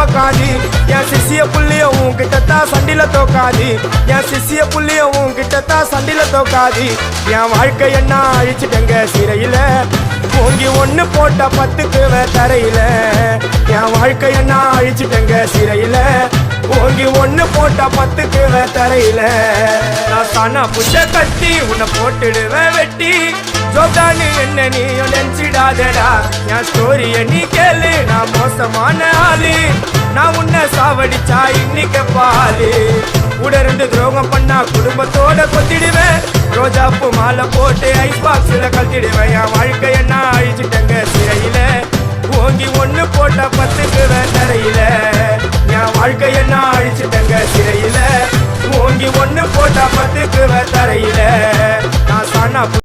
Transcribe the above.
பார்க்காது என் சிசிய புள்ளிய உன்கிட்டத்தான் சண்டில தோக்காது என் சிசிய புள்ளிய உன்கிட்டத்தான் சண்டில தோக்காது என் வாழ்க்கை என்ன அழிச்சிட்டங்க சிறையில ஓங்கி ஒண்ணு போட்ட 10க்கு தரையில என் வாழ்க்கை என்ன அழிச்சிட்டங்க சிறையில ஓங்கி ஒண்ணு போட்ட 10க்கு தரையில நான் சானா புட்ட கட்டி உன்னை போட்டுடுவேன் வெட்டி ஜோதானு என்ன நீ நினைச்சிடாதடா என் ஸ்டோரிய நீ கேளு நான் மோசமான ஆளு நான் உன்னை சாவடிச்சா இன்னைக்கு பாலு உடருந்து துரோகம் பண்ணா குடும்பத்தோட கொத்திடுவேன் ரோஜாப்பு மாலை போட்டு ஐஸ் பாக்ஸ்ல கழட்டிடுவேன் என் வாழ்க்கை என்ன அழிச்சிட்டங்க சிறையில ஓங்கி ஒண்ணு போட்ட 10க்கு தரையில என் வாழ்க்கை என்ன அழிச்சிட்டங்க சிறையில ஓங்கி ஒண்ணு போட்ட 10க்கு தரையில நான் சானா